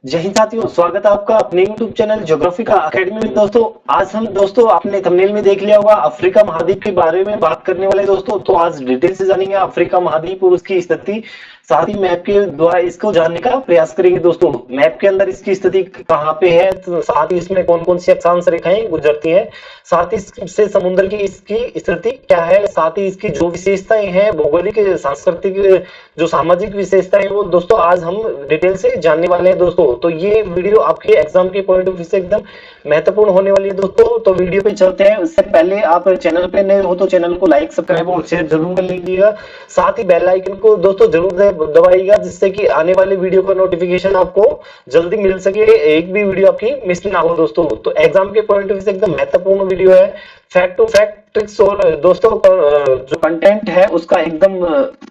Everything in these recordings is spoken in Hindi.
जय हिंद साथियों, स्वागत है आपका अपने YouTube चैनल ज्योग्राफी का अकेडमी में। दोस्तों आज हम आपने थंबनेल में देख लिया होगा, अफ्रीका महाद्वीप के बारे में बात करने वाले। दोस्तों तो आज डिटेल से जानेंगे अफ्रीका महाद्वीप और उसकी स्थिति, साथ ही मैप के द्वारा इसको जानने का प्रयास करेंगे। दोस्तों मैप के अंदर इसकी स्थिति कहाँ पे है, तो साथ ही इसमें कौन कौन सी अक्षांश रेखाएं गुजरती हैं, साथ ही इससे समुद्र की इसकी स्थिति क्या है, साथ ही इसकी जो विशेषताएं हैं, भौगोलिक सांस्कृतिक जो सामाजिक विशेषताएं, वो दोस्तों आज हम डिटेल से जानने वाले हैं। दोस्तों तो ये वीडियो आपके एग्जाम के पॉइंट ऑफ व्यू से एकदम महत्वपूर्ण होने वाली है। दोस्तों तो वीडियो पे चलते हैं। उससे पहले आप चैनल पे नए हो तो चैनल को लाइक, सब्सक्राइब और शेयर जरूर कर लीजिएगा। साथ ही बेल आइकन को दोस्तों जरूर दबाइएगा, जिससे कि आने वाले वीडियो का नोटिफिकेशन आपको जल्दी मिल सके, एक भी वीडियो आपकी मिस ना हो। दोस्तों तो एग्जाम के पॉइंट ऑफ व्यू से एकदम महत्वपूर्ण वीडियो है। फैक्ट टू फैक्ट ट्रिक्स और दोस्तों जो कंटेंट है उसका एकदम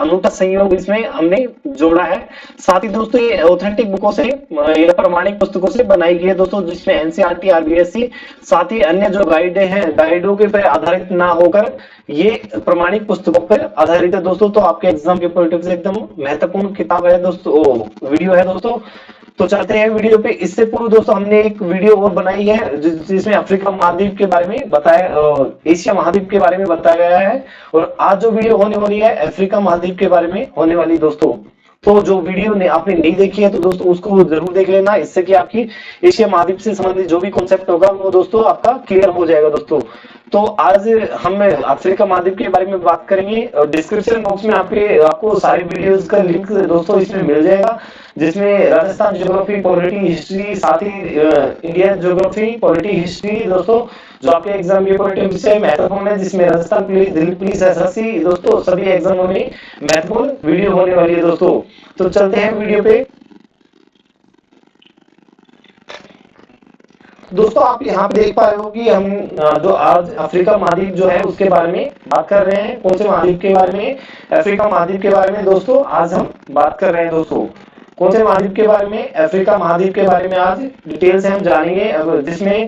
अनूठा संयोग इसमें हमने जोड़ा है। साथ ही दोस्तों ये ऑथेंटिक बुकों से, ये प्रमाणिक पुस्तकों से बनाई गई है दोस्तों, जिसमें एनसीईआरटी, आरबीएससी, साथ ही अन्य जो गाइडों के पर आधारित ना होकर ये प्रमाणिक पुस्तकों पर आधारित है। दोस्तों तो आपके एग्जाम के पॉइंट ऑफ व्यू से एकदम महत्वपूर्ण किताब है दोस्तों, वीडियो है दोस्तों। तो चलते हैं वीडियो पे। इससे पूर्व दोस्तों हमने एक वीडियो और बनाई है जिसमें अफ्रीका महाद्वीप के बारे में बताया, एशिया महाद्वीप के बारे में बताया गया है, और आज जो वीडियो होने वाली है अफ्रीका महाद्वीप के बारे में होने वाली। दोस्तों तो जो वीडियो ने आपने नहीं देखी है तो दोस्तों उसको जरूर देख लेना, इससे कि आपकी एशिया महाद्वीप से संबंधित जो भी कॉन्सेप्ट होगा वो दोस्तों आपका क्लियर हो जाएगा। दोस्तों तो आज हम अफ्रीका महाद्वीप के बारे में बात करेंगे, और डिस्क्रिप्शन बॉक्स में आपको सारी वीडियोस का लिंक दोस्तों इसमें मिल जाएगा, जिसमें राजस्थान ज्योग्राफी, पॉलिटी, हिस्ट्री, साथ ही इंडिया ज्योग्राफी, पॉलिटी, हिस्ट्री दोस्तों जो आपके एग्जाम के पॉइंट ऑफ व्यू से महत्वपूर्ण है, जिसमें Rajasthan police, Delhi police, SSC दोस्तों सभी एग्जामों में महत्वपूर्ण वीडियो होने वाली है। दोस्तों तो चलते हैं वीडियो पे। दोस्तों आप यहाँ पे देख पा रहे हो कि हम जो आज अफ्रीका महाद्वीप जो है उसके बारे में बात कर रहे हैं। कौन से महाद्वीप के बारे में? अफ्रीका महाद्वीप के बारे में दोस्तों आज हम बात कर रहे हैं। दोस्तों कौन से महाद्वीप के बारे में? अफ्रीका महाद्वीप के बारे में आज डिटेल से हम जानेंगे, जिसमें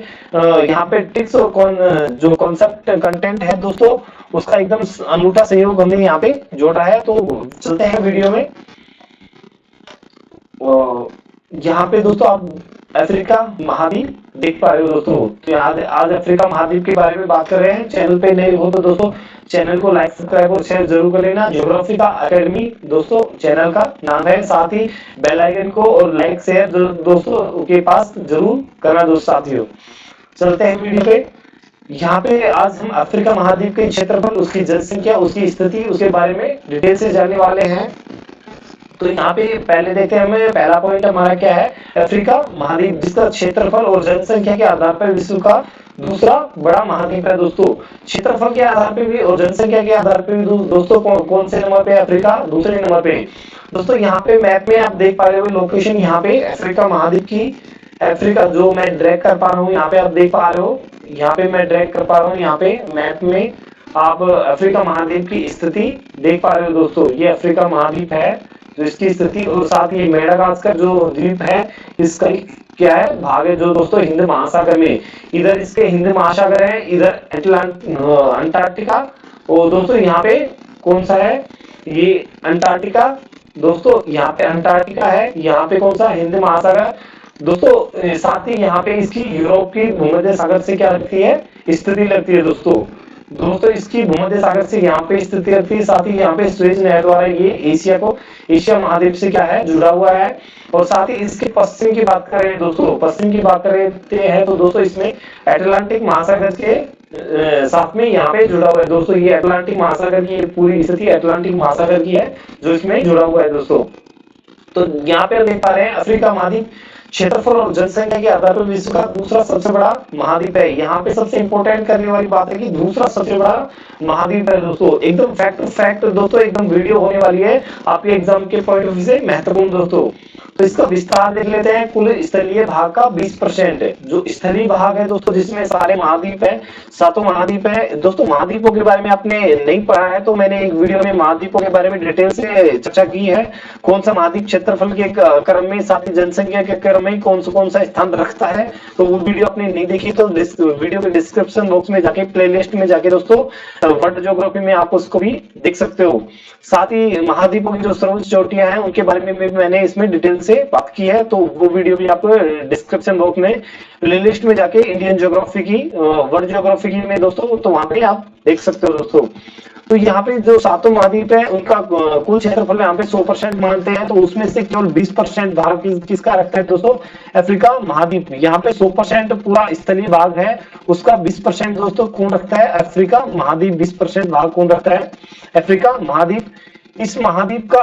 यहाँ पे टिप्स और जो कॉन्सेप्ट कंटेंट है दोस्तों उसका एकदम अनूठा सहयोग हमने यहाँ पे जोड़ा है। तो चलते हैं वीडियो में। यहाँ पे दोस्तों आप अफ्रीका महाद्वीप देख पा रहे हो। दोस्तों तो आज अफ्रीका महाद्वीप के बारे में बात कर रहे हैं। चैनल पे नए हो तो दोस्तों चैनल को लाइक, सब्सक्राइब और शेयर जरूर कर लेना। ज्योग्राफी का अकेडमी दोस्तों चैनल का नाम है। साथ ही बेल आइकन को और लाइक, शेयर दोस्तों के पास जरूर करना दोस्त साथियों। चलते हैं वीडियो पे। यहाँ पे आज हम अफ्रीका महाद्वीप के क्षेत्रफल, उसकी जनसंख्या, उसकी स्थिति, उसके बारे में डिटेल से जानने वाले हैं। तो यहाँ पे पहले देखते हैं, हमें पहला पॉइंट हमारा क्या है? अफ्रीका महाद्वीप, जिसका क्षेत्रफल और जनसंख्या के आधार पर विश्व का दूसरा बड़ा महाद्वीप है। दोस्तों क्षेत्रफल के आधार पे भी और जनसंख्या के आधार पे भी दोस्तों कौन से नंबर पे? अफ्रीका दूसरे नंबर पे। दोस्तों यहाँ पे मैप में आप देख पा रहे हो लोकेशन, यहाँ पे अफ्रीका महाद्वीप की, अफ्रीका जो मैं ड्रैग कर पा रहा हूँ यहाँ पे आप देख पा रहे हो, यहाँ पे मैं ड्रैग कर पा रहा हूँ, यहाँ पे मैप में आप अफ्रीका महाद्वीप की स्थिति देख पा रहे हो। दोस्तों ये अफ्रीका महाद्वीप है, तो इसकी स्थिति, और साथ ही मेडागास्कर जो द्वीप है इसका क्या है? भाग है जो दोस्तों हिंद महासागर में, इधर इसके हिंद महासागर है, इधर अंटार्कटिका, और दोस्तों यहाँ पे कौन सा है? ये अंटार्कटिका। दोस्तों यहाँ पे अंटार्कटिका है, यहाँ पे कौन सा? हिंद महासागर। दोस्तों साथ ही यहाँ पे इसकी यूरोप की भूमध्य सागर से क्या लगती है? स्थिति लगती है। दोस्तों इसकी भूमध्य सागर से यहाँ पे स्थिति लगती है। साथ ही यहाँ पे सुएज नहर द्वारा ये एशिया महाद्वीप से क्या है? जुड़ा हुआ है। और साथ ही इसके पश्चिम की बात करें दोस्तों, पश्चिम की बात करते हैं तो दोस्तों इसमें अटलांटिक महासागर के साथ में यहाँ पे जुड़ा हुआ है। दोस्तों ये अटलांटिक महासागर की पूरी स्थिति अटलांटिक महासागर की है जो इसमें जुड़ा हुआ है। दोस्तों तो यहाँ पे देख पा रहे हैं अफ्रीका महाद्वीप क्षेत्रफल और जनसंख्या के आधार पर विश्व का दूसरा सबसे बड़ा महाद्वीप है। यहाँ पे सबसे इंपॉर्टेंट करने वाली बात है कि दूसरा सबसे बड़ा महाद्वीप है। दोस्तों एकदम फैक्ट टू फैक्ट दोस्तों एकदम वीडियो होने वाली है आपके एग्जाम के पॉइंट ऑफ व्यू से महत्वपूर्ण। दोस्तों तो इसका विस्तार देख लेते हैं। कुल स्थलीय भाग का 20% जो स्थलीय भाग है दोस्तों, जिसमें सारे महाद्वीप है, सातों महाद्वीप है। दोस्तों महाद्वीपों के बारे में आपने नहीं पढ़ा है तो मैंने एक वीडियो में महाद्वीपों के बारे में डिटेल से चर्चा की है। कौन सा महाद्वीप क्षेत्रफल के क्रम में, साथ ही जनसंख्या के क्रम में कौन सा स्थान रखता है, तो वो वीडियो आपने नहीं देखी तो वीडियो के डिस्क्रिप्शन बॉक्स में जाके प्लेलिस्ट में जाके दोस्तों वर्ल्ड ज्योग्राफी में आप उसको भी देख सकते हो। साथ ही महाद्वीपों की जो सर्वोच्च चोटियां हैं उनके बारे में भी मैंने इसमें डिटेल से बात की है, तो वो वीडियो भी आपको डिस्क्रिप्शन बॉक्स में प्लेलिस्ट में जाके इंडियन ज्योग्राफी की वर्ल्ड ज्योग्राफी की में दोस्तों, तो वहां पे आप देख सकते हो दोस्तों। तो यहाँ पे जो सातों महाद्वीप है उनका कुल क्षेत्रफल यहाँ पे 100% मानते हैं, तो उसमें से केवल 20% भाग किसका रखता है दोस्तों, अफ्रीका महाद्वीप। यहाँ पे 100% पूरा स्थलीय भाग है, उसका 20% दोस्तों कौन रखता है, अफ्रीका महाद्वीप 20% भाग कौन रखता है, अफ्रीका महाद्वीप। इस महाद्वीप का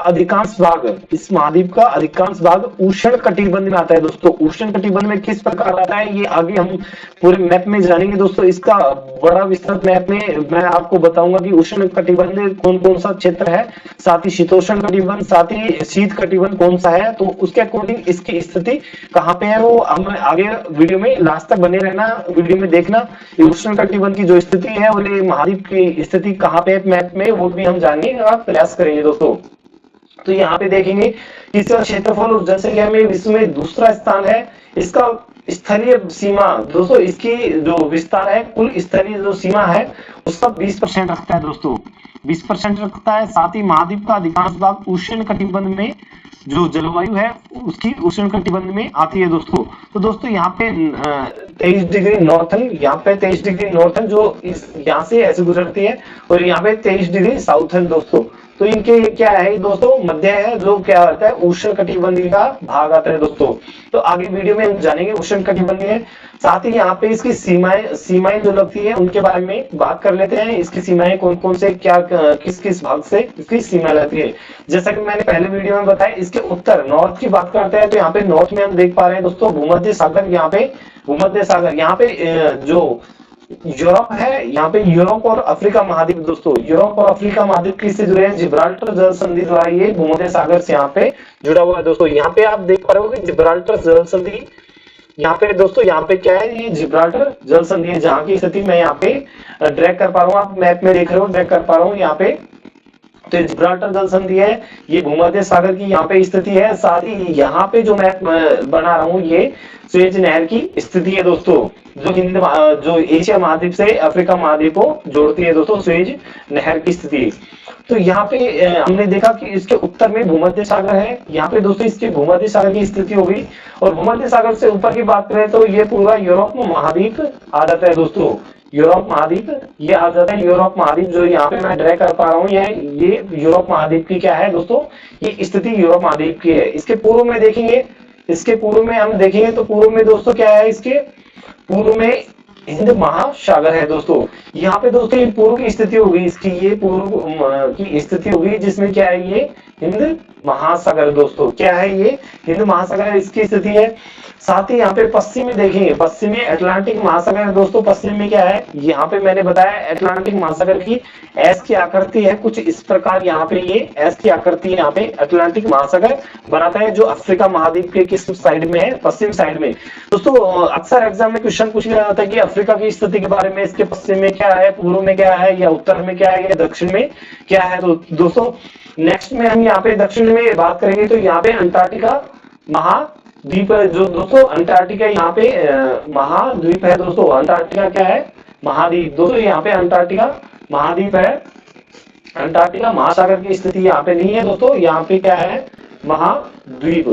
अधिकांश भाग उष्ण कटिबंध में आता है दोस्तों। उष्ण कटिबंध में किस प्रकार आता है ये आगे हम पूरे मैप में जानेंगे दोस्तों। इसका बड़ा विस्तृत मैप में मैं आपको बताऊंगा कि उष्ण कटिबंध में कौन कौन सा क्षेत्र है, साथ ही शीतोष्ण कटिबंध, साथ ही शीत कटिबंध कौन सा है, तो उसके अकॉर्डिंग इसकी स्थिति कहाँ पे है वो हम आगे वीडियो में लास्ट तक बने रहना, वीडियो में देखना उष्ण कटिबंध की जो स्थिति है और ये महाद्वीप की स्थिति कहाँ पे है मैप में, वो भी हम जानने का प्रयास करेंगे दोस्तों। तो यहाँ पे देखेंगे कि इसका क्षेत्रफल और जनसंख्या में विश्व में दूसरा स्थान है। इसका स्थलीय सीमा दोस्तों, इसकी जो विस्तार है कुल स्थलीय जो सीमा है उसका 20% रखता है दोस्तों, 20% रखता है। साथ ही महाद्वीप का अधिकांश भाग उष्ण कटिबंध में जो जलवायु है उसकी उष्ण कटिबंध में आती है दोस्तों। तो दोस्तों यहाँ पे 23 डिग्री नॉर्थन, यहाँ पे 23 डिग्री नॉर्थन जो इस यहाँ से ऐसे गुजरती है, और यहाँ पे 23 डिग्री साउथर्न दोस्तों। तो इनके क्या है दोस्तों, मध्य है जो क्या आता है उष्ण कटिबंधीय का भाग आता है दोस्तों। तो आगे वीडियो में हम जानेंगे उष्ण कटिबंधीय। साथ ही यहाँ पे इसकी सीमाएं जो लगती है उनके बारे में बात कर लेते हैं। इसकी सीमाएं कौन कौन से क्या किस किस भाग से इसकी सीमा लगती है। जैसा कि मैंने पहले वीडियो में बताया, इसके उत्तर नॉर्थ की बात करते हैं तो यहाँ पे नॉर्थ में हम देख पा रहे हैं दोस्तों भूमध्य सागर। यहाँ पे भूमध्य सागर, यहाँ पे जो यूरोप है, यहाँ पे यूरोप और अफ्रीका महाद्वीप दोस्तों, यूरोप और अफ्रीका महाद्वीप किससे जुड़े हैं, जिब्राल्टर जल संधि द्वारा ये भूमध्य सागर से यहाँ पे जुड़ा हुआ है दोस्तों। यहाँ पे आप देख पा रहे हो कि जिब्राल्टर जल संधि, यहाँ पे दोस्तों यहाँ पे क्या है, ये जिब्राल्टर जल संधि है जहाँ की स्थिति मैं यहाँ पे ड्रैग कर पा रहा हूँ, आप मैप में देख रहे हो ड्रैग कर पा रहा हूँ यहाँ पे। तो जिब्राल्टर जल संधि है, ये भूमध्य सागर की यहाँ पे स्थिति है। साथ ही यहाँ पे जो मैप बना रहा हूँ ये सुएज नहर की स्थिति है दोस्तों, जो एशिया महाद्वीप से अफ्रीका महाद्वीप को जोड़ती है दोस्तों, सुएज नहर की स्थिति। तो यहाँ पे हमने देखा कि इसके उत्तर में भूमध्य सागर है, यहाँ पे दोस्तों इसकी भूमध्य सागर की स्थिति होगी। और भूमध्य सागर से ऊपर की बात करें तो ये पूरा यूरोप महाद्वीप आ जाता है दोस्तों, यूरोप महाद्वीप ये आ जाता है। यूरोप महाद्वीप जो यहाँ पे मैं ड्रैग कर पा रहा हूँ ये यूरोप महाद्वीप की क्या है दोस्तों, ये स्थिति यूरोप महाद्वीप की है। इसके पूर्व में देखेंगे, इसके पूर्व में हम देखेंगे तो पूर्व में दोस्तों क्या है, इसके पूर्व में हिंद महासागर है दोस्तों। यहाँ पे दोस्तों ये पूर्व की स्थिति होगी, इसकी ये पूर्व की स्थिति होगी जिसमें क्या है ये हिंद महासागर दोस्तों, क्या है ये हिंद महासागर इसकी स्थिति है। साथ ही यहाँ पे पश्चिम में देखेंगे, पश्चिम में अटलांटिक महासागर है दोस्तों। पश्चिम में क्या है, यहाँ पे मैंने बताया अटलांटिक महासागर की एस की आकृति है कुछ इस प्रकार, यहाँ पे ये एस की आकृति है, यहाँ पे अटलांटिक महासागर बनाता है जो अफ्रीका महाद्वीप के किस साइड में है, पश्चिम साइड में दोस्तों। अक्सर एग्जाम में क्वेश्चन पूछ लिया जाता है कि अफ्रीका की स्थिति के बारे में, इसके पश्चिम में क्या है, पूर्व में क्या है, या उत्तर में क्या है, या दक्षिण में क्या है। तो दोस्तों नेक्स्ट में हम यहाँ पे दक्षिण में बात करेंगे तो यहाँ पे अंटार्कटिका महाद्वीप है जो दोस्तों, अंटार्कटिका यहाँ पे महाद्वीप है दोस्तों। अंटार्कटिका क्या है, महाद्वीप दोस्तों, यहाँ पे अंटार्कटिका महाद्वीप है। अंटार्कटिका महासागर की स्थिति यहाँ पे नहीं है दोस्तों, यहाँ पे क्या है महाद्वीप,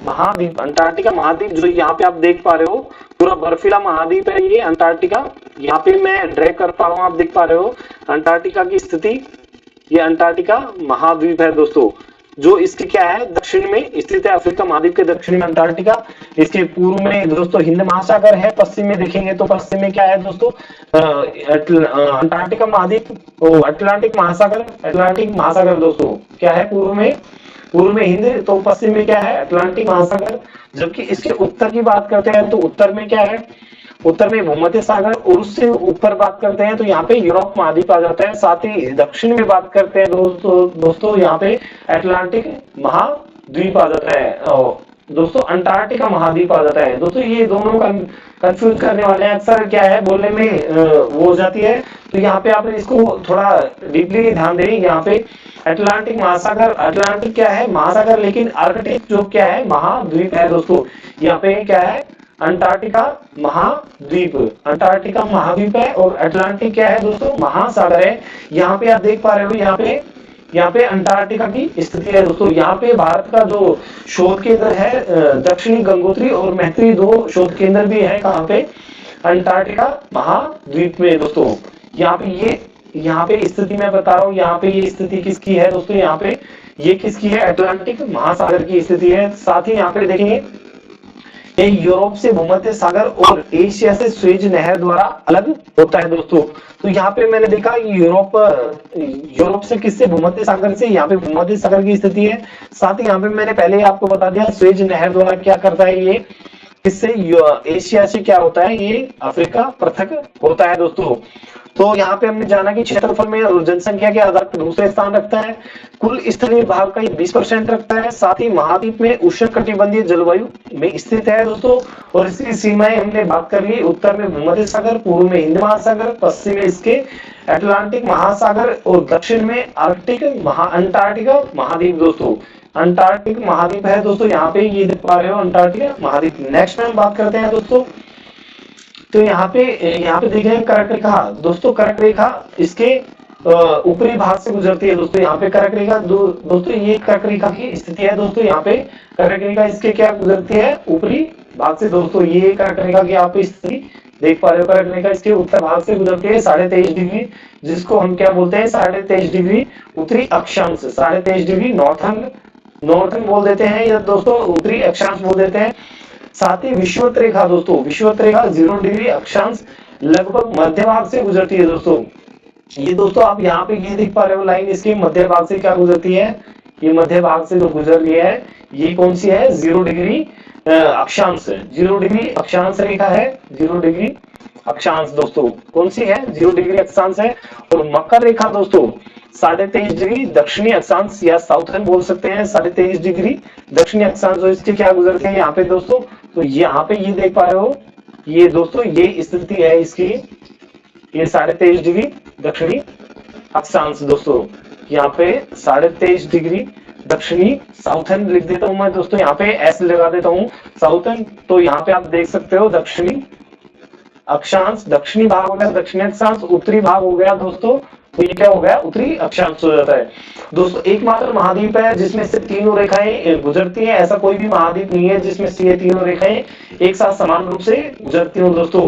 महाद्वीप अंटार्कटिका महाद्वीप जो यहाँ पे आप देख पा रहे हो पूरा बर्फीला महाद्वीप है ये अंटार्कटिका। यहाँ पे मैं ड्रैग कर पा रहा हूँ, आप देख पा रहे हो अंटार्कटिका की स्थिति, ये अंटार्कटिका महाद्वीप है दोस्तों जो इसके क्या है दक्षिण में स्थित है, अफ्रीका महाद्वीप के दक्षिण में अंटार्कटिका। इसके पूर्व में दोस्तों हिंद महासागर है, पश्चिम में देखेंगे तो पश्चिम में क्या है दोस्तों अंटार्कटिका महाद्वीप, अटलांटिक महासागर, अटलांटिक महासागर दोस्तों क्या है पूर्व में हिंद, तो पश्चिम में क्या है अटलांटिक महासागर। जबकि इसके उत्तर की बात करते हैं तो उत्तर में क्या है, उत्तर में भूमध्य सागर, और उससे ऊपर बात करते हैं तो यहाँ पे यूरोप महाद्वीप आ जाता है। साथ ही दक्षिण में बात करते हैं दोस्तों यहाँ पे अटलांटिक महाद्वीप आ जाता है दोस्तों, अंटार्कटिका महाद्वीप आ जाता है दोस्तों। ये दोनों कंफ्यूज करने वाले हैं, अक्सर क्या है बोलने में वो हो जाती है। तो यहाँ पे आप इसको थोड़ा डीपली ध्यान दें। यहाँ पे अटलांटिक महासागर, अटलांटिक क्या है महासागर, लेकिन आर्कटिक जो क्या है महाद्वीप है दोस्तों। यहाँ पे क्या है अंटार्कटिका महाद्वीप, अंटार्कटिका महाद्वीप है, और अटलांटिक क्या है दोस्तों महासागर है। यहाँ पे आप देख पा रहे हो, यहाँ पे यहाँ पे अंटार्कटिका की स्थिति है दोस्तों। यहाँ पे भारत का जो शोध केंद्र है दक्षिणी गंगोत्री और मैत्री, दो शोध केंद्र भी है कहाँ पे, अंटार्कटिका महाद्वीप में दोस्तों। यहाँ पे स्थिति मैं बता रहा हूँ, यहाँ पे ये स्थिति किसकी है दोस्तों, यहाँ पे ये किसकी है, अटलांटिक महासागर की स्थिति है। साथ ही यहाँ पे देखेंगे ये यूरोप से भूमध्य सागर और एशिया से स्वेज नहर द्वारा अलग होता है दोस्तों। तो यहाँ पे मैंने देखा यूरोप से किससे, भूमध्य सागर से, यहाँ पे भूमध्य सागर की स्थिति है। साथ ही यहाँ पे मैंने पहले ही आपको बता दिया स्वेज नहर द्वारा क्या करता है, ये किससे, एशिया से क्या होता है, ये अफ्रीका पृथक होता है दोस्तों। तो यहाँ पे हमने जाना कि क्षेत्रफल में और जनसंख्या के आधार पर दूसरे स्थान रखता है, कुल स्थलीय भाग का 20% रखता है। साथ ही महाद्वीप में उष्णकटिबंधीय जलवायु में स्थित है दोस्तों। और इसकी सीमाएं हमने बात कर ली, उत्तर में भूमध्य सागर, पूर्व में हिंद महासागर, पश्चिम में इसके अटलांटिक महासागर और दक्षिण में अंटार्कटिका महाद्वीप दोस्तों। अंटार्कटिक महाद्वीप है दोस्तों, यहाँ पे ये देख पा रहे हो अंटार्कटिका महाद्वीप। नेक्स्ट में हम बात करते हैं दोस्तों, तो यहाँ पे देखें कर्क रेखा दोस्तों। कर्क रेखा इसके ऊपरी भाग से गुजरती है दोस्तों। यहाँ पे कर्क रेखा दोस्तों, ये कर्क रेखा की स्थिति है दोस्तों। यहाँ पे कर्क रेखा इसके क्या गुजरती है, ऊपरी भाग से दोस्तों। ये कर्क रेखा की आप स्थिति देख पा रहे हो, कर्क रेखा इसके उत्तर भाग से गुजरती है 23.5 डिग्री, जिसको हम क्या बोलते हैं, 23.5 डिग्री उत्तरी अक्षांश, 23.5 डिग्री नॉर्थन बोल देते हैं या दोस्तों उत्तरी अक्षांश बोल देते हैं। साथ ही विषुवत रेखा दोस्तों, विषुवत रेखा 0 डिग्री अक्षांश लगभग मध्य भाग से गुजरती है दोस्तों। ये दोस्तों आप यहाँ पे ये देख पा रहे हो लाइन, इसके मध्य भाग से क्या गुजरती है, ये मध्य भाग से जो गुजर रही है, ये कौन सी है, 0 डिग्री अक्षांश, 0 डिग्री अक्षांश रेखा है, 0 डिग्री अक्षांश दोस्तों कौन सी है, 0 डिग्री अक्षांश है। और मकर रेखा दोस्तों 23.5 डिग्री दक्षिणी अक्षांश या साउथर्न बोल सकते हैं, 23.5 डिग्री दक्षिणी अक्षांश जो इसके क्या गुजरते हैं यहाँ पे दोस्तों। तो यहाँ पे ये देख पा रहे हो, ये दोस्तों ये स्थिति है इसकी, ये 23.5 डिग्री दक्षिणी अक्षांश दोस्तों। यहाँ पे 23.5 डिग्री दक्षिणी, साउथर्न लिख देता हूं मैं दोस्तों, यहाँ पे एस लगा देता हूँ साउथर्न। तो यहाँ पे आप देख सकते हो दक्षिणी अक्षांश, दक्षिणी भाग हो गया दक्षिणी अक्षांश, उत्तरी भाग हो गया दोस्तों, तो ये क्या हो गया, उत्तरी अक्षांश हो जाता है दोस्तों। एकमात्र महाद्वीप है जिसमें से तीनों रेखाएं गुजरती हैं, ऐसा कोई भी महाद्वीप नहीं है जिसमें से ये तीनों रेखाएं एक साथ समान रूप से गुजरती हो दोस्तों।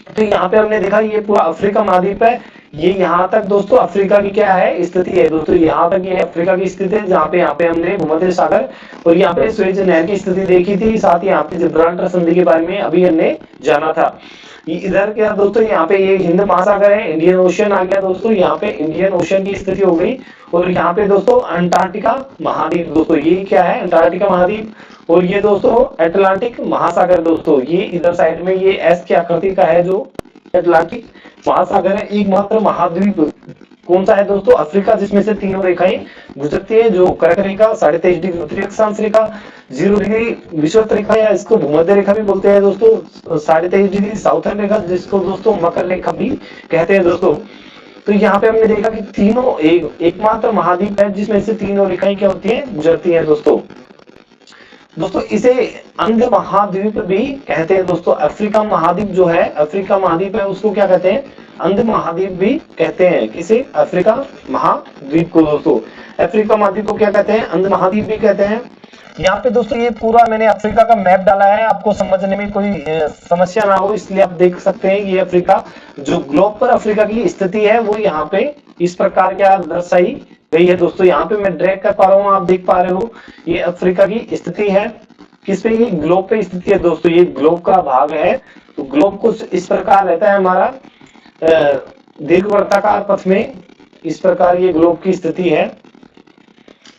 तो यहाँ पे हमने देखा ये पूरा अफ्रीका महाद्वीप है, ये यहाँ तक दोस्तों अफ्रीका की क्या है स्थिति है दोस्तों, यहाँ तक ये अफ्रीका की स्थिति है, जहाँ पे यहाँ पे हमने भूमध्य सागर और यहाँ पे स्वेज नहर की स्थिति देखी थी। साथ ही यहाँ पे जिब्राल्टर संधि के बारे में अभी हमने जाना था। इधर क्या दोस्तों, यहाँ पे ये हिंद महासागर है, इंडियन ओशन आ गया दोस्तों, यहाँ पे इंडियन ओशन की स्थिति हो गई। और यहाँ पे दोस्तों अंटार्कटिका महाद्वीप दोस्तों, ये क्या है अंटार्कटिका महाद्वीप। और ये दोस्तों अटलांटिक महासागर दोस्तों, ये इधर साइड में ये एस की आकृति का है जो अटलांटिक महासागर है। एकमात्र महाद्वीप कौन सा है दोस्तों, अफ्रीका, जिसमें से तीनों रेखाएं गुजरती है, जो कर्क रेखा 23.5 डिग्री उत्तरी अक्षांश रेखा, 0 डिग्री विषुवत रेखा या इसको भूमध्य रेखा भी बोलते हैं दोस्तों, 23.5 डिग्री साउथर्न रेखा जिसको दोस्तों मकर रेखा भी कहते हैं दोस्तों। तो यहाँ पे हमने देखा कि तीनों एकमात्र महाद्वीप है जिसमें से तीनों रेखाएं क्या होती है, गुजरती है दोस्तों। इसे अंध महाद्वीप भी कहते हैं दोस्तों। अफ्रीका महाद्वीप जो है, अफ्रीका महाद्वीप है, उसको क्या कहते हैं, अंध महाद्वीप भी कहते हैं। किसे, अफ्रीका महाद्वीप को दोस्तों। अफ्रीका महाद्वीप को क्या कहते हैं, अंध महाद्वीप भी कहते हैं। यहाँ पे दोस्तों ये पूरा मैंने अफ्रीका का मैप डाला है, आपको समझने में कोई समस्या ना हो इसलिए आप देख सकते हैं। ये अफ्रीका जो ग्लोब पर अफ्रीका की स्थिति है वो यहाँ पे इस प्रकार क्या दर्शाई गई है दोस्तों। यहाँ पे मैं ड्रैग कर पा रहा हूँ, आप देख पा रहे हो, ये अफ्रीका की स्थिति है। किस पे, ये ग्लोब पे स्थिति है दोस्तों, ये ग्लोब का भाग है। तो ग्लोब कुछ इस प्रकार रहता है हमारा दीर्घवृत्ताकार पथ में, इस प्रकार ये ग्लोब की स्थिति है।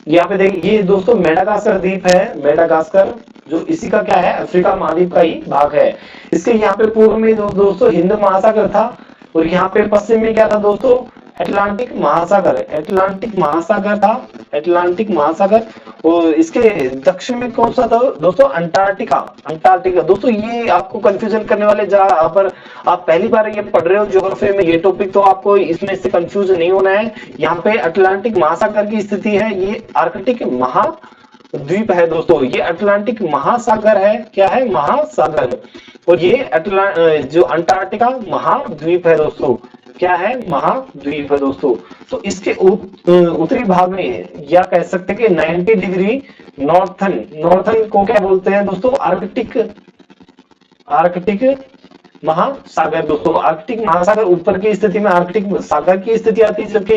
यहाँ पे देखिए ये दोस्तों मेडागास्कर द्वीप है, मेडागास्कर जो इसी का क्या है, अफ्रीका महाद्वीप का ही भाग है। इसके यहाँ पे पूर्व में दोस्तों हिंद महासागर था और यहाँ पे पश्चिम में क्या था दोस्तों, अटलांटिक महासागर, अटलांटिक महासागर था, अटलांटिक महासागर। और इसके दक्षिण में कौन सा था दोस्तों, अंटार्कटिका, अंटार्कटिका दोस्तों। ये आपको कंफ्यूजन करने वाले, जहां पर आप पहली बार ये पढ़ रहे हो ज्योग्राफी में ये टॉपिक, तो आपको इसमें से कंफ्यूज नहीं होना है। यहाँ पे अटलांटिक महासागर की स्थिति है, ये आर्कटिक महाद्वीप है दोस्तों, ये अटलांटिक महासागर है, क्या है, महासागर। और ये जो अंटार्कटिका महाद्वीप है दोस्तों, क्या है, महाद्वीप है दोस्तों। तो इसके उत्तरी भाग में, या कह सकते हैं कि 90 डिग्री नॉर्थन, नॉर्थन को क्या बोलते हैं दोस्तों, आर्कटिक, आर्कटिक महासागर दोस्तों। आर्कटिक महासागर ऊपर की स्थिति में आर्कटिक सागर की स्थिति आती है, जबकि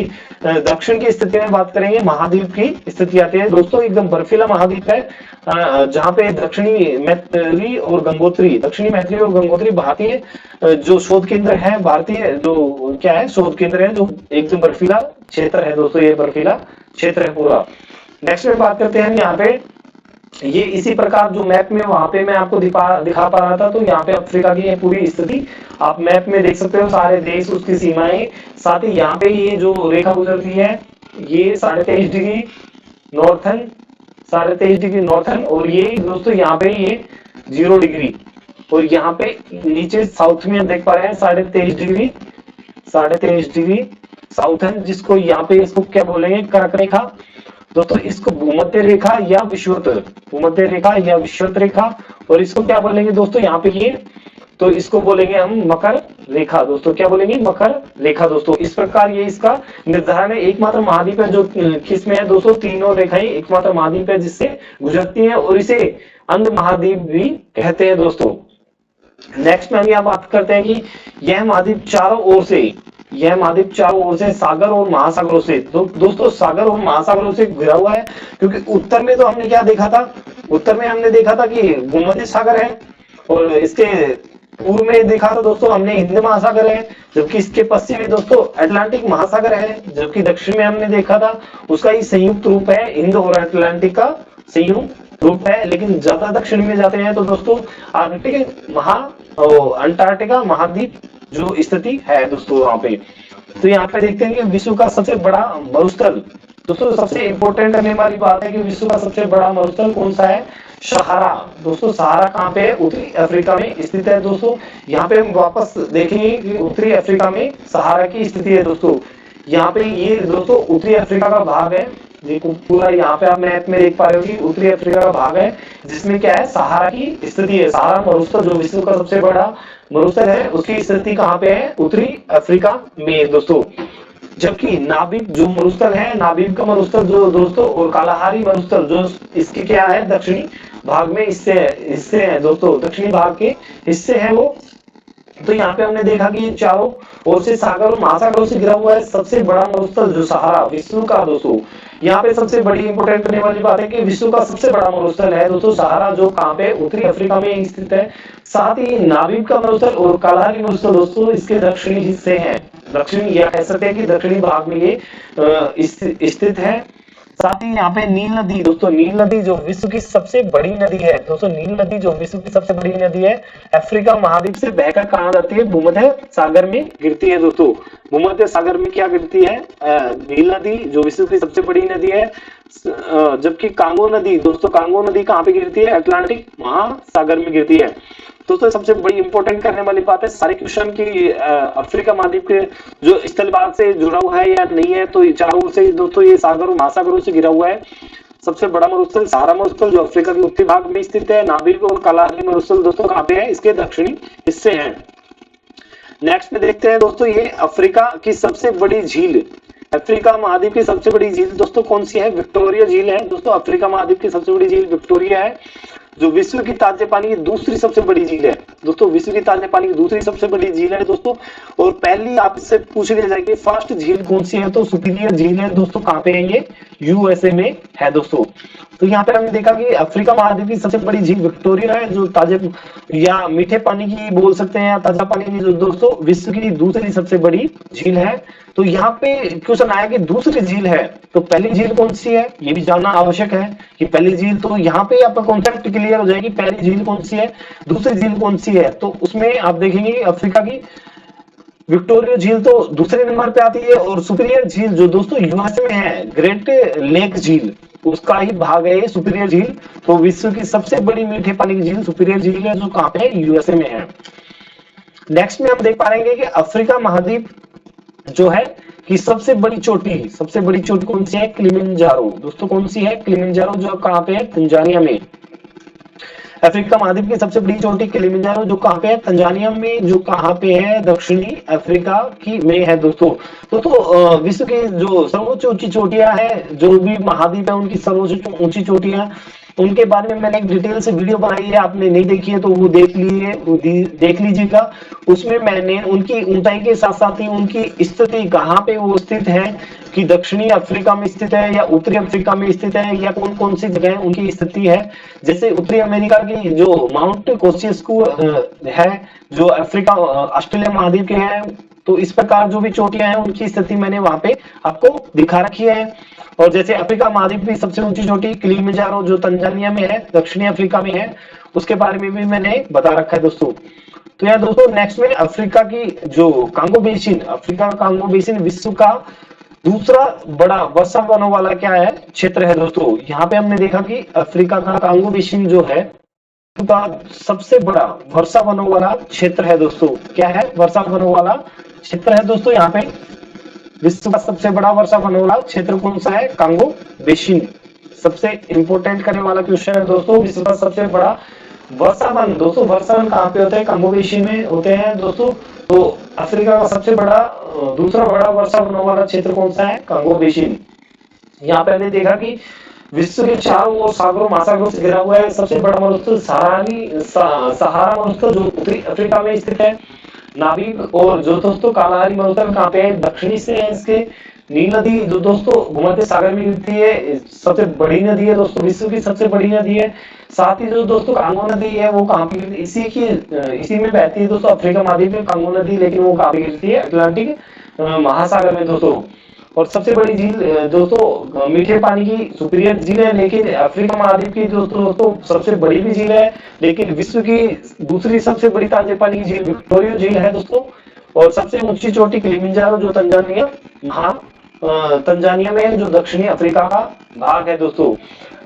दक्षिण की स्थिति में बात करेंगे महाद्वीप की स्थिति आती है दोस्तों। एकदम बर्फीला महाद्वीप है, जहाँ पे दक्षिणी मैत्री और गंगोत्री, दक्षिणी मैत्री और गंगोत्री भारतीय जो शोध केंद्र है, भारतीय जो क्या है शोध केंद्र है, जो एकदम बर्फीला क्षेत्र है दोस्तों, ये बर्फीला क्षेत्र है पूरा। नेक्स्ट में बात करते हैं यहाँ पे, ये इसी प्रकार जो मैप में वहां पे मैं आपको दिखा पा रहा था, तो यहाँ पे अफ्रीका की पूरी स्थिति आप मैप में देख सकते हो, सारे देश, उसकी सीमाएं, साथ ही यहाँ पे ये जो रेखा गुजरती है, ये 23.5 डिग्री नॉर्थन, 23.5 डिग्री नॉर्थन, और ये दोस्तों यहाँ पे ये 0 डिग्री, और यहाँ पे नीचे साउथ में देख पा रहे हैं 23.5 डिग्री, 23.5 डिग्री साउथन, जिसको यहाँ पे इसको क्या बोलेंगे, कर्क रेखा दोस्तों। इसको भूमध्य रेखा या विषुवत, भूमध्य रेखा या विषुवत रेखा, और इसको क्या बोलेंगे दोस्तों यहाँ पे ये, तो इसको बोलेंगे हम मकर रेखा दोस्तों। क्या बोलेंगे, मकर रेखा दोस्तों। इस प्रकार ये इसका निर्धारण है। एकमात्र महाद्वीप है जो किसमें है दोस्तों, तीनों रेखाएं एकमात्र महाद्वीप है जिससे गुजरती हैं, और इसे अंध महाद्वीप भी कहते हैं दोस्तों। नेक्स्ट में हम यहाँ बात करते हैं कि यह महाद्वीप चारों ओर से, यह महाद्वीप चारों ओर से सागर और महासागरों से, तो दोस्तों सागर और महासागरों से घिरा हुआ है, क्योंकि उत्तर में तो हमने क्या देखा था, उत्तर में हमने देखा था कि भूमध्य सागर है, और इसके पूर्व में देखा था दोस्तों हमने हिंद महासागर है, जबकि इसके पश्चिम में दोस्तों अटलांटिक महासागर है, जबकि दक्षिण में हमने देखा था उसका ही संयुक्त रूप है, हिंद और अटलांटिक का संयुक्त रूप है। लेकिन ज्यादा दक्षिण में जाते हैं तो दोस्तों आर्कटिक अंटार्कटिका महाद्वीप जो स्थिति है दोस्तों वहां पे। तो यहाँ पे देखते हैं कि विश्व का सबसे बड़ा मरुस्थल दोस्तों, सबसे इंपॉर्टेंट करने वाली बात है कि विश्व का सबसे बड़ा मरुस्थल कौन सा है, सहारा दोस्तों। सहारा कहाँ पे है, उत्तरी अफ्रीका में स्थित है दोस्तों। यहाँ पे हम वापस देखेंगे कि उत्तरी अफ्रीका में सहारा की स्थिति है दोस्तों। यहाँ पे ये दोस्तों उत्तरी अफ्रीका का भाग है, देखो पूरा यहाँ पे आप मैप में देख पा रहे हो कि उत्तरी अफ्रीका का भाग है, जिसमें क्या है, सहारा की स्थिति है। सहारा मरुस्थल जो विश्व का सबसे बड़ा मरुस्थल है, उसकी स्थिति कहाँ पे है, उत्तरी अफ्रीका में दोस्तों। जबकि नाभिक जो मरुस्थल है, नाभिक का मरुस्थल जो दोस्तों, और कालाहारी मरुस्थल जो इसके क्या है, दक्षिणी भाग में हिस्से है दोस्तों, दक्षिणी भाग के हिस्से हैं वो। तो यहाँ पे हमने देखा कि चारों ओर से सागर और महासागरों से घिरा हुआ है, सबसे बड़ा मरुस्थल जो सहारा विश्व का दोस्तों। यहाँ पे सबसे बड़ी इंपोर्टेंट करने वाली बात है कि विश्व का सबसे बड़ा मरुस्थल है दोस्तों सहारा, जो कहाँ पे, उत्तरी अफ्रीका में स्थित है। साथ ही नाभिक का मरुस्थल और कालाहारी मरुस्थल दोस्तों इसके दक्षिणी हिस्से हैं, दक्षिणी या कह सकते हैं कि दक्षिणी भाग में ये स्थित है। साथ ही यहाँ पे नील नदी दोस्तों, नील नदी जो विश्व की सबसे बड़ी नदी है दोस्तों, नील नदी जो विश्व की सबसे बड़ी नदी है, अफ्रीका महाद्वीप से बहकर कहाँ जाती है, भूमध्य सागर में गिरती है दोस्तों। भूमध्य सागर में क्या गिरती है, नील नदी जो विश्व की सबसे बड़ी नदी है। जबकि कांगो नदी दोस्तों, कांगो नदी कहाँ पे गिरती है, अटलांटिक महासागर में गिरती है दोस्तों। सबसे बड़ी इंपॉर्टेंट करने वाली बात है सारे क्वेश्चन की अफ्रीका महाद्वीप के जो स्थल भाग से जुड़ा हुआ है या नहीं है, तो चारों ओर से दोस्तों ये सागर और महासागरों से घिरा हुआ है। सबसे बड़ा मरुस्थल सहारा मरुस्थल जो अफ्रीका के उत्तरी भाग में स्थित है। नाभिक और कालाहारी मरुस्थल दोस्तों कहाँ पे है, इसके दक्षिणी हिस्से हैं। नेक्स्ट में देखते हैं दोस्तों, ये अफ्रीका की सबसे बड़ी झील, अफ्रीका महाद्वीप की सबसे बड़ी झील दोस्तों कौन सी है, विक्टोरिया झील है दोस्तों। अफ्रीका महाद्वीप की सबसे बड़ी झील विक्टोरिया है, जो विश्व की ताजे पानी की दूसरी सबसे बड़ी झील है दोस्तों। विश्व की ताजे पानी की दूसरी सबसे बड़ी झील है दोस्तों। और पहली आपसे पूछ लिया जाएगी फर्स्ट झील कौन सी है, तो सुपीरियर झील है दोस्तों। कहाँ पे है ये, यूएसए में है दोस्तों। तो यहाँ पे हमने देखा कि अफ्रीका महाद्वीप की सबसे बड़ी झील विक्टोरिया है, जो ताजे या मीठे पानी की बोल सकते हैं, या ताजा पानी की, जो दोस्तों विश्व की दूसरी सबसे बड़ी झील है। तो यहाँ पे क्वेश्चन आया कि दूसरी झील है तो पहली झील कौन सी है, ये भी जानना आवश्यक है कि पहली झील, तो यहाँ पे आपका कॉन्सेप्ट क्लियर हो जाएगी, पहली झील कौन सी है, दूसरी झील कौन सी है। तो उसमें आप देखेंगे अफ्रीका की विक्टोरिया झील तो दूसरे नंबर पे आती है, और सुपीरियर झील जो दोस्तों यूएसए में है, ग्रेट लेक झील, उसका ही भाग है ये सुपीरियर झील। तो विश्व की सबसे बड़ी मीठे पानी की झील सुपीरियर झील है, जो कहाँ पे है, यूएसए में है। नेक्स्ट में हम देख पा रहे हैं कि अफ्रीका महाद्वीप जो है कि सबसे बड़ी चोटी कौन सी है, किलिमंजारो दोस्तों। कौन सी है, किलिमंजारो, जो कहाँ पे है, तंजानिया में। अफ्रीका महाद्वीप की सबसे बड़ी चोटी किलिमंजारो जो कहाँ पे है, तंजानिया में, जो कहाँ पे है, दक्षिणी अफ्रीका की में है दोस्तों। विश्व की जो सर्वोच्च ऊंची चोटियां हैं, जो भी महाद्वीप है उनकी सर्वोच्च ऊंची चोटियां, उनके बारे में मैंने एक डिटेल से वीडियो बनाई है, आपने नहीं देखी है तो वो देख लीजिएगा। उसमें मैंने उनकी ऊंचाई के साथ साथ ही उनकी स्थिति कहाँ पे वो स्थित है, कि दक्षिणी अफ्रीका में स्थित है या उत्तरी अफ्रीका में स्थित है, या कौन कौन सी जगह उनकी स्थिति है। जैसे उत्तरी अमेरिका की जो माउंट कोसियस्कू है, जो अफ्रीका ऑस्ट्रेलिया महाद्वीप के हैं, तो इस प्रकार जो भी चोटियां हैं उनकी स्थिति मैंने वहां पे आपको दिखा रखी है। और जैसे अफ्रीका महाद्वीप की सबसे ऊंची चोटी किलिमंजारो जो तंजानिया में है, दक्षिणी अफ्रीका में है, उसके बारे में भी मैंने बता रखा है दोस्तों। तो यार दोस्तों, नेक्स्ट में अफ्रीका की जो कांगो बेसिन, अफ्रीका का कांगो बेसिन विश्व का दूसरा बड़ा वर्षा वनों वाला क्या है, क्षेत्र है दोस्तों। यहाँ पे हमने देखा कि अफ्रीका का कांगो बेसिन जो है का सबसे बड़ा वर्षा वनों वाला क्षेत्र है दोस्तों। क्या है, वर्षा वनों वाला क्षेत्र है दोस्तों। यहाँ पे विश्व का सबसे बड़ा वर्षा वनों वाला क्षेत्र कौन सा है, कांगो बेसिन। सबसे इंपोर्टेंट करने वाला क्वेश्चन है दोस्तों, विश्व का सबसे बड़ा वर्षा वन। दोस्तों वर्षा वन कहाँ पे होते हैं, कांगो बेसिन में होते हैं दोस्तों। तो अफ्रीका का सबसे बड़ा दूसरा बड़ा वर्षा वनों वाला क्षेत्र कौन सा है, कांगो बेसिन। यहाँ पे हमने देखा कि विश्व के चारों ओर सागरों महासागरों से घिरा हुआ है। सबसे बड़ा मरुस्थल सहारा मरुस्थल जो उत्तरी अफ्रीका में स्थित है। नाभिक और जो दोस्तों कालाहारी मरुस्थल कहाँ पे है, दक्षिणी से है इसके। नील नदी जो दोस्तों भूमध्य सागर में गिरती है, सबसे बड़ी नदी है दोस्तों, विश्व की सबसे बड़ी नदी है। साथ ही जो दोस्तों कांगो नदी है वो कहाँ पे गिरती है, इसी में बहती है दोस्तों, अफ्रीका महाद्वीप में कांगो नदी, लेकिन वो कहाँ पे गिरती है, अटलांटिक महासागर में दोस्तों। और सबसे बड़ी झील दोस्तों मीठे पानी की सुपीरियर झील है, लेकिन अफ्रीका महाद्वीप की दोस्तों सबसे बड़ी भी झील है, लेकिन विश्व की दूसरी सबसे बड़ी ताजे पानी की झील विक्टोरिया झील है दोस्तों। और सबसे ऊंची चोटी किलिमंजारो जो तंजानिया में, जो दक्षिणी अफ्रीका का भाग है दोस्तों।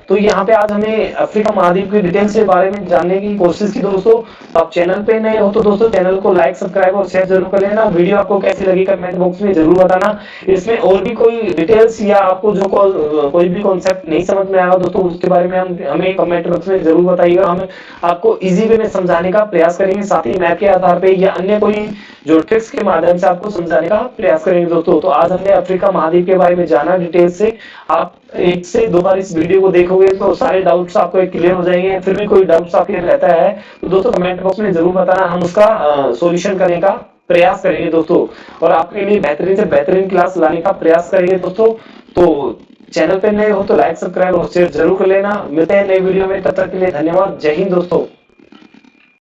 तो यहाँ पे आज हमें अफ्रीका महाद्वीप की डिटेल्स के बारे में जानने की कोशिश की दोस्तों। तो आप चैनल पे नए हो तो दोस्तों चैनल को लाइक, सब्सक्राइब और शेयर जरूर कर लेना। वीडियो आपको कैसी लगी कमेंट बॉक्स में जरूर बताना। इसमें और भी कोई डिटेल्स या आपको जो कोई भी कॉन्सेप्ट नहीं समझ में आया दोस्तों, उसके बारे में हमें कमेंट बॉक्स में जरूर बताइएगा। हम आपको इजी वे में समझाने का प्रयास करेंगे, साथ ही मैप के आधार पर या अन्य कोई जो ट्रिक्स के माध्यम से आपको समझाने का प्रयास करेंगे दोस्तों। तो आज हमने अफ्रीका महाद्वीप के बारे में जाना डिटेल से। आप एक से दो बार इस वीडियो को देखोगे तो सारे डाउट्स आपको क्लियर हो जाएंगे। फिर भी कोई डाउट्स आपके रहता है तो दोस्तों कमेंट बॉक्स में जरूर बताना, हम उसका सॉल्यूशन करने का प्रयास करेंगे दोस्तों, और आपके लिए बेहतरीन से बेहतरीन क्लास लाने का प्रयास करेंगे दोस्तों। तो चैनल पे नए हो तो लाइक, सब्सक्राइब और शेयर जरूर कर लेना। मिलते हैं नए वीडियो में, तब तक के लिए धन्यवाद। जय हिंद दोस्तों।